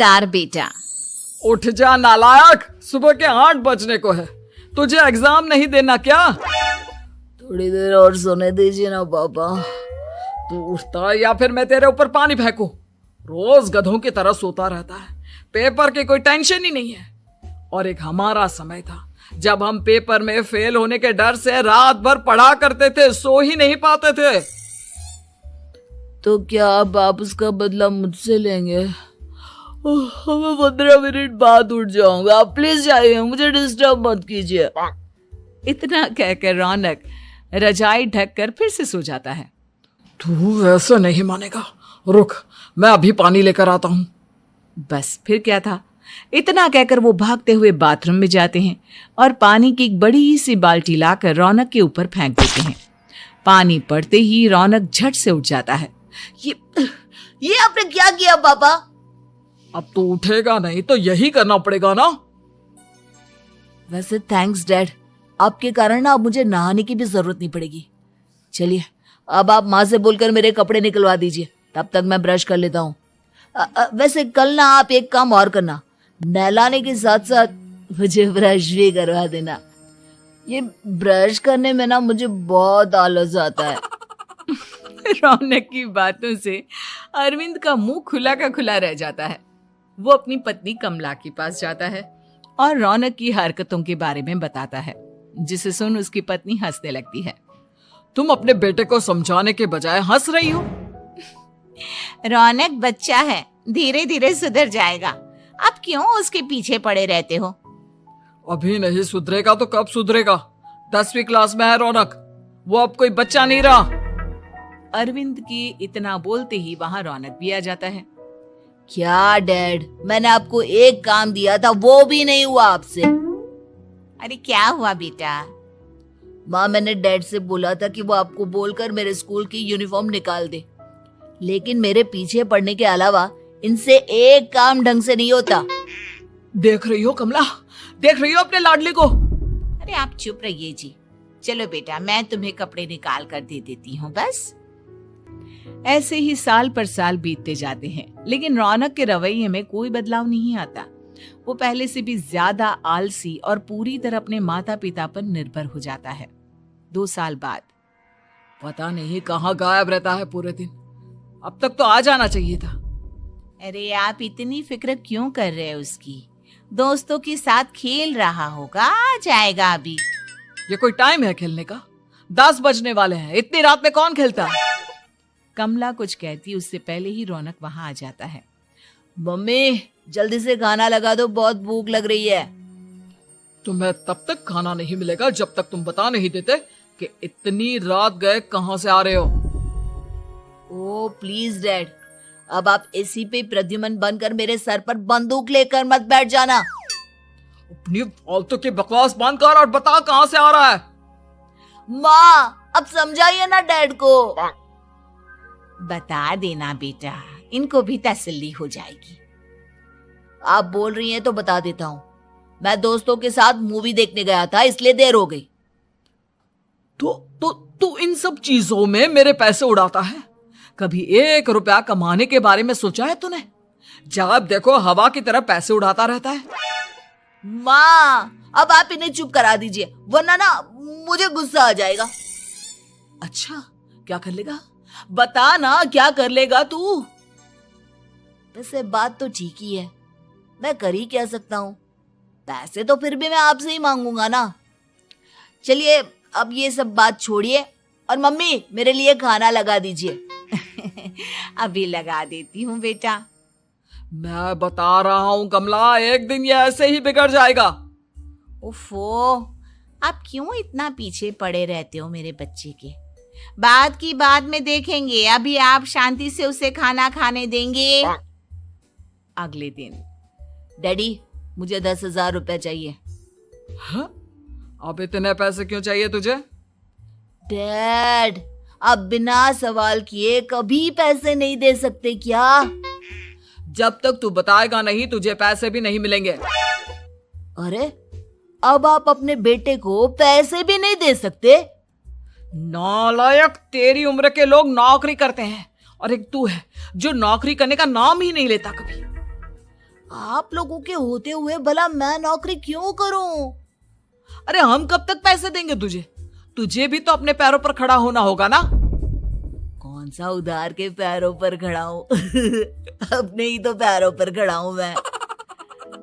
ईमानदार बेटा। उठ जा नालायक, सुबह के 8 बजने को है, तुझे एग्जाम नहीं देना क्या? थोड़ी देर और सोने दीजिए ना पापा। तू उठता या फिर मैं तेरे ऊपर पानी फेंकूं? रोज गधों की तरह सोता रहता है, पेपर की कोई टेंशन ही नहीं है। और एक हमारा समय था जब हम पेपर में फेल होने के डर से रात भर पढ़ा करते थे, सो ही नहीं पाते थे। तो क्या आप उसका बदला मुझसे लेंगे? मैं 15 मिनट बाद उठ जाऊंगा, आप प्लीज जाइए, मुझे डिस्टर्ब मत कीजिए। इतना कहकर रौनक रजाई ढककर फिर से सो जाता है। तू वैसे नहीं मानेगा, रुक मैं अभी पानी लेकर आता हूं। बस फिर क्या था, इतना कहकर वो भागते हुए बाथरूम में जाते हैं और पानी की एक बड़ी सी बाल्टी लाकर रौनक के ऊपर फेंक देते हैं। पानी पड़ते ही रौनक झट से उठ जाता है। ये आपने क्या किया पापा? अब तो उठेगा नहीं तो यही करना पड़ेगा ना। वैसे थैंक्स डैड, आपके कारण ना अब मुझे नहाने की भी जरूरत नहीं पड़ेगी। चलिए अब आप माँ से बोलकर मेरे कपड़े निकलवा दीजिए, तब तक मैं ब्रश कर लेता हूँ। वैसे कल ना आप एक काम और करना, नहलाने के साथ साथ मुझे ब्रश भी करवा देना। ये ब्रश करने में ना मुझे बहुत आलस आता है। रौनक की बातों से अरविंद का मुंह खुला का खुला रह जाता है। वो अपनी पत्नी कमला के पास जाता है और रौनक की हरकतों के बारे में बताता है, जिसे सुन उसकी पत्नी हंसने लगती है। तुम अपने बेटे को समझाने के बजाय हंस रही हो। रौनक बच्चा है, धीरे धीरे सुधर जाएगा, आप क्यों उसके पीछे पड़े रहते हो? अभी नहीं सुधरेगा तो कब सुधरेगा? 10वीं क्लास में है रौनक, वो अब कोई बच्चा नहीं रहा। अरविंद की इतना बोलते ही वहां रौनक भी आ जाता है। क्या डैड, मैंने आपको एक काम दिया था, वो भी नहीं हुआ आपसे। अरे क्या हुआ बेटा? माँ, मैंने डैड से बोला था कि वो आपको बोलकर मेरे स्कूल की यूनिफॉर्म निकाल दे, लेकिन मेरे पीछे पड़ने के अलावा इनसे एक काम ढंग से नहीं होता। देख रही हो कमला, देख रही हो अपने लाडले को? अरे आप चुप रहिए जी। चलो बेटा, मैं तुम्हें कपड़े निकाल कर दे देती हूँ। बस ऐसे ही साल पर साल बीतते जाते हैं, लेकिन रौनक के रवैये में कोई बदलाव नहीं आता। वो पहले से भी ज्यादा आलसी और पूरी तरह अपने माता पिता पर निर्भर हो जाता है। 2 साल बाद पता नहीं कहाँ गायब रहता है पूरे दिन, अब तक तो आ जाना चाहिए था। अरे आप इतनी फिक्र क्यों कर रहे हैं उसकी? दोस्तों के साथ खेल रहा होगा, आ जाएगा अभी। ये कोई टाइम है खेलने का? 10 बजने वाले हैं, इतनी रात में कौन खेलता है? कमला कुछ कहती उससे पहले ही रौनक वहां आ जाता है। मम्मी जल्दी से खाना लगा दो, बहुत भूख लग रही है। तुम्हें तब तक खाना नहीं मिलेगा जब तक तुम बता नहीं देते कि इतनी रात गए कहां से आ रहे हो। ओ प्लीज डैड, अब आप एसी पे प्रद्युमन बनकर मेरे सर पर बंदूक लेकर मत बैठ जाना। अपनी फालतू की बकवास बंद कर और बता कहां से आ रहा है। माँ अब समझाइए ना डैड को। बता देना बेटा, इनको भी तसल्ली हो जाएगी। आप बोल रही हैं तो बता देता हूँ, मैं दोस्तों के साथ मूवी देखने गया था, इसलिए देर हो गई। तो इन सब चीजों में मेरे पैसे उड़ाता है। कभी 1 रुपया कमाने के बारे में सोचा है तूने? जब देखो हवा की तरह पैसे उड़ाता रहता है। माँ अब आप इन्हें चुप करा दीजिए, वरना ना मुझे गुस्सा आ जाएगा। अच्छा क्या कर लेगा? बता ना क्या कर लेगा तू? वैसे बात तो ठीक ही है, मैं कर ही क्या सकता हूँ। पैसे तो फिर भी मैं आपसे ही मांगूंगा ना। चलिए अब ये सब बात छोड़िए और मम्मी मेरे लिए खाना लगा दीजिए। अभी लगा देती हूँ बेटा। मैं बता रहा हूँ कमला, एक दिन ये ऐसे ही बिगड़ जाएगा। ओफो, आप क्यों इतना पीछे पड़े रहते हो मेरे बच्चे के? बाद की बात में देखेंगे, अभी आप शांति से उसे खाना खाने देंगे। अगले दिन डैडी मुझे 10,000 रुपए चाहिए। हाँ? अब इतने पैसे क्यों चाहिए तुझे? डैड आप बिना सवाल किए कभी पैसे नहीं दे सकते क्या? जब तक तू बताएगा नहीं तुझे पैसे भी नहीं मिलेंगे। अरे अब आप अपने बेटे को पैसे भी नहीं दे सकते? नालायक, तेरी उम्र के लोग नौकरी करते हैं और एक तू है जो नौकरी करने का नाम ही नहीं लेता कभी। आप लोगों के होते हुए भला मैं नौकरी क्यों करूं? अरे हम कब तक पैसे देंगे तुझे? तुझे भी तो अपने पैरों पर खड़ा होना होगा ना। कौन सा उधार के पैरों पर खड़ा हूं? अपने ही तो पैरों पर खड़ा हूं मैं।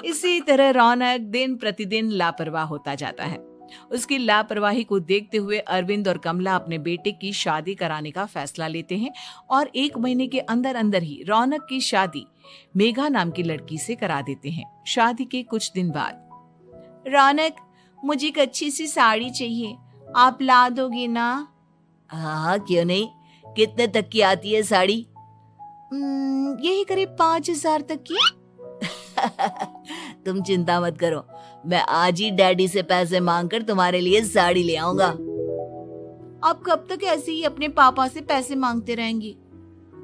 इसी तरह रौनक दिन प्रतिदिन लापरवाह होता जाता है। उसकी लापरवाही को देखते हुए अरविंद और कमला अपने बेटे की शादी कराने का फैसला लेते हैं और 1 महीने के अंदर अंदर ही रौनक की शादी मेघा नाम की लड़की से करा देते हैं। शादी के कुछ दिन बाद, रौनक, मुझे एक अच्छी सी साड़ी चाहिए, आप ला दोगे ना? हाँ, क्यों नहीं। कितने तक की आती है साड़ी? यही करीब 5,000 तक की। तुम चिंता मत करो, मैं आज ही डैडी से पैसे मांगकर तुम्हारे लिए साड़ी ले आऊंगा। आप कब तक ऐसे ही अपने पापा से पैसे मांगते रहेंगी?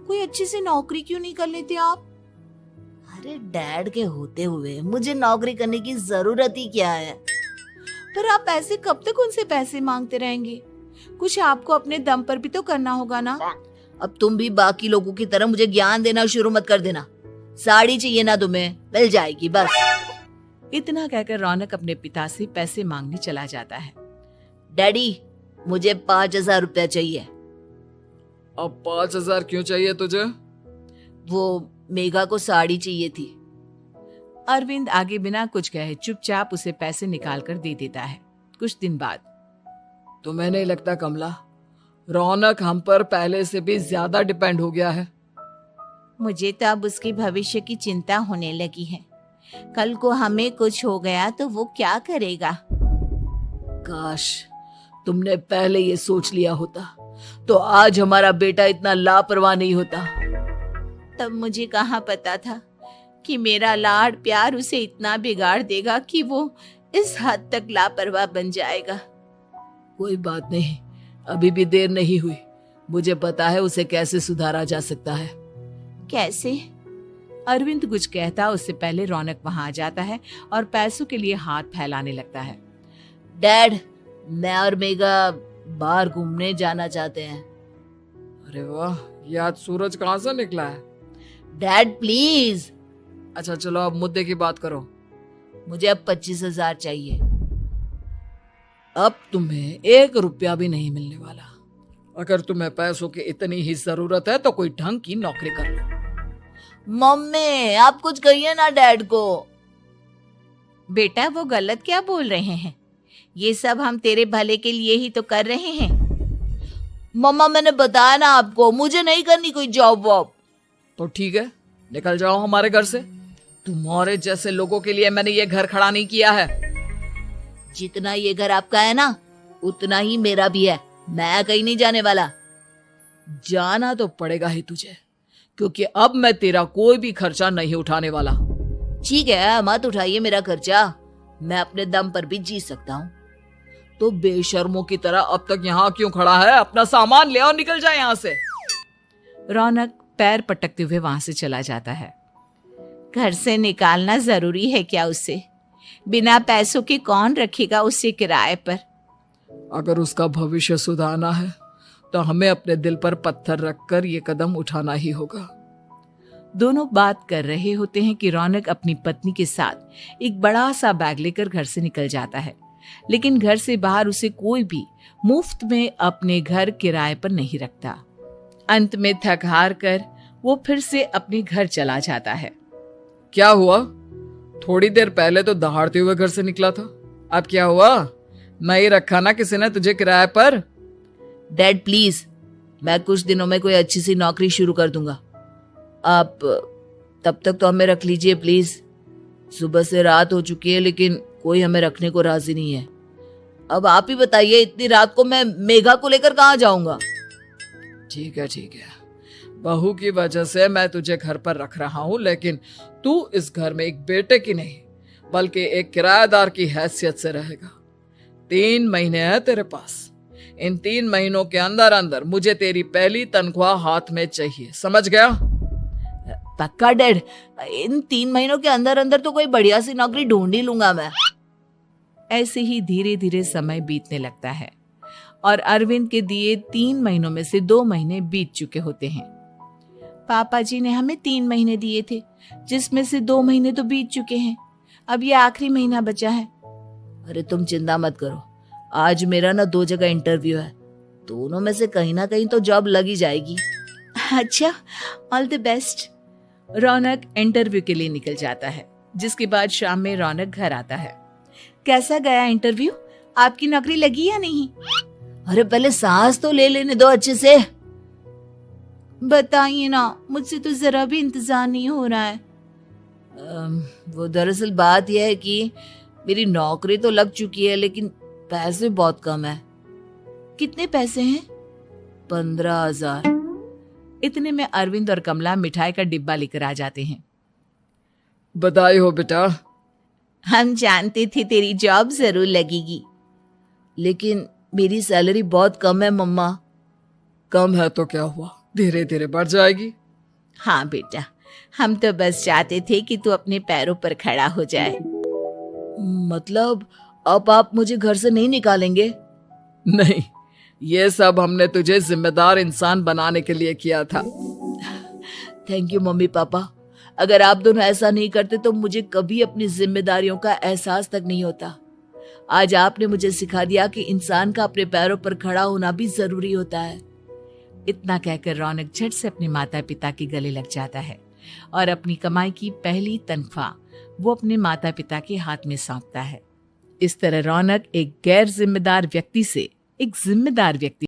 कोई अच्छी सी नौकरी क्यों नहीं कर लेते आप? अरे डैड के होते हुए मुझे नौकरी करने की जरूरत ही क्या है? पर आप ऐसे कब तक उनसे पैसे मांगते रहेंगे? कुछ आपको अपने दम पर भी तो करना होगा ना। अब तुम भी बाकी लोगों की तरह मुझे ज्ञान देना शुरू मत कर देना। साड़ी चाहिए ना तुम्हें, मिल जाएगी बस। इतना कहकर रौनक अपने पिता से पैसे मांगने चला जाता है। डैडी, मुझे 5,000 रुपया चाहिए। अब 5,000 क्यों चाहिए तुझे? वो मेघा को साड़ी चाहिए थी। अरविंद आगे बिना कुछ कहे चुपचाप उसे पैसे निकाल कर दे देता है। कुछ दिन बाद, तुम्हें नहीं लगता कमला, रौनक हम पर पहले से भी ज्यादा डिपेंड हो गया है? मुझे तो अब उसके भविष्य की चिंता होने लगी है। कल को हमें कुछ हो गया तो वो क्या करेगा? काश तुमने पहले ये सोच लिया होता तो आज हमारा बेटा इतना लापरवाह नहीं होता। तब मुझे कहाँ पता था कि मेरा लाड प्यार उसे इतना बिगाड़ देगा कि वो इस हद तक लापरवाह बन जाएगा। कोई बात नहीं, अभी भी देर नहीं हुई। मुझे पता है उसे कैसे सुधारा जा सकता है। कैसे? अरविंद कुछ कहता उससे पहले रौनक वहां आ जाता है और पैसों के लिए हाथ फैलाने लगता है। डैड, मैं और मेघा बाहर घूमने जाना चाहते हैं। अरे वाह, ये आज सूरज कहाँ से निकला है? Dad please. अच्छा चलो अब मुद्दे की बात करो। मुझे अब 25,000 चाहिए। अब तुम्हें 1 रुपया भी नहीं मिलने वाला। अगर तुम्हें पैसों की इतनी ही जरूरत है तो कोई ढंग की नौकरी कर लो। मम्मी, आप कुछ कहिए ना डैड को। बेटा, वो गलत क्या बोल रहे हैं? ये सब हम तेरे भले के लिए ही तो कर रहे हैं। मम्मा, मैंने बताया ना आपको, मुझे नहीं करनी कोई जॉब वॉब। तो ठीक है, निकल जाओ हमारे घर से। तुम्हारे जैसे लोगों के लिए मैंने ये घर खड़ा नहीं किया है। जितना ये घर आपका है ना, उतना ही मेरा भी है। मैं कहीं नहीं जाने वाला। जाना तो पड़ेगा ही तुझे, क्योंकि अब मैं तेरा कोई भी खर्चा नहीं उठाने वाला। ठीक है, मत उठाइए मेरा खर्चा, मैं अपने दम पर भी जी सकता हूँ। तो बेशर्मों की तरह अब तक यहाँ क्यों खड़ा है? अपना सामान ले और निकल जाए यहाँ से। रौनक पैर पटकते हुए वहां से चला जाता है। घर से निकालना जरूरी है क्या उसे? बिना पैसों के कौन रखेगा उसे किराए पर? अगर उसका भविष्य सुधारना है तो हमें अपने दिल पर पत्थर रखकर ये कदम उठाना ही होगा। दोनों बात कर रहे होते हैं कि रौनक अपनी पत्नी के साथ एक बड़ा सा बैग लेकर घर से निकल जाता है, लेकिन घर से बाहर उसे कोई भी मुफ्त में अपने घर किराए पर नहीं रखता। अंत में थक हार कर वो फिर से अपने घर चला जाता है। क्या हुआ? थोड़ी देर पहले तो दहाड़ते हुए घर से निकला था, अब क्या हुआ? नहीं रखा ना किसी ने तुझे किराए पर? डैड प्लीज, मैं कुछ दिनों में कोई अच्छी सी नौकरी शुरू कर दूंगा। आप तब तक तो हमें रख लीजिए प्लीज। सुबह से रात हो चुकी है लेकिन कोई हमें रखने को राजी नहीं है। अब आप ही बताइए, इतनी रात को मैं मेघा को लेकर कहाँ जाऊंगा? ठीक है, बहू की वजह से मैं तुझे घर पर रख रहा हूँ, लेकिन तू इस घर में एक बेटे की नहीं बल्कि एक किराएदार की हैसियत से रहेगा। 3 महीने हैं तेरे पास। इन 3 महीनों के अंदर अंदर मुझे तेरी पहली तनख्वाह हाथ में चाहिए, समझ गया? पक्का डैड, इन 3 महीनों के अंदर अंदर तो कोई बढ़िया सी नौकरी ढूंढ ही लूंगा मैं। ऐसे ही धीरे धीरे समय बीतने लगता है और अरविंद के दिए 3 महीनों में से 2 महीने बीत चुके होते हैं। पापा जी ने हमें 3 महीने दिए थे, जिसमें से 2 महीने तो बीत चुके हैं। अब ये आखिरी महीना बचा है। अरे तुम चिंता मत करो, आज मेरा ना 2 जगह इंटरव्यू है, दोनों में से कहीं ना कहीं तो जॉब लग ही जाएगी। अच्छा, all the best. Raunak interview के लिए निकल जाता है, जिसके बाद शाम में रौनक घर आता है। कैसा गया इंटरव्यू? आपकी नौकरी लगी या नहीं? अरे पहले सांस तो ले लेने दो अच्छे से। बताइए ना, मुझसे तो जरा भी इंतजार नहीं हो रहा है। वो दरअसल बात यह है कि मेरी नौकरी तो लग चुकी है, लेकिन पैसे बहुत कम है। कितने पैसे हैं? 15,000। इतने में अरविंद और कमला मिठाई का डिब्बा लेकर आ जाते हैं। बधाई हो बेटा। हम जानते थे तेरी जॉब जरूर लगेगी। लेकिन मेरी सैलरी बहुत कम है मम्मा। कम है तो क्या हुआ, धीरे धीरे बढ़ जाएगी। हाँ बेटा, हम तो बस चाहते थे कि तू अपने पैरों पर खड़ा हो जाए। मतलब अब आप मुझे घर से नहीं निकालेंगे? नहीं, ये सब हमने तुझे जिम्मेदार इंसान बनाने के लिए किया था। Thank you mummy papa. अगर आप दोनों ऐसा नहीं करते तो मुझे कभी अपनी जिम्मेदारियों का एहसास तक नहीं होता। आज आपने मुझे सिखा दिया कि इंसान का अपने पैरों पर खड़ा होना भी जरूरी होता है। इतना कहकर रौनक झट से अपने माता पिता के गले लग जाता है और अपनी कमाई की पहली तनख्वाह वो अपने माता पिता के हाथ में सौंपता है। इस तरह रौनक एक गैर जिम्मेदार व्यक्ति से एक जिम्मेदार व्यक्ति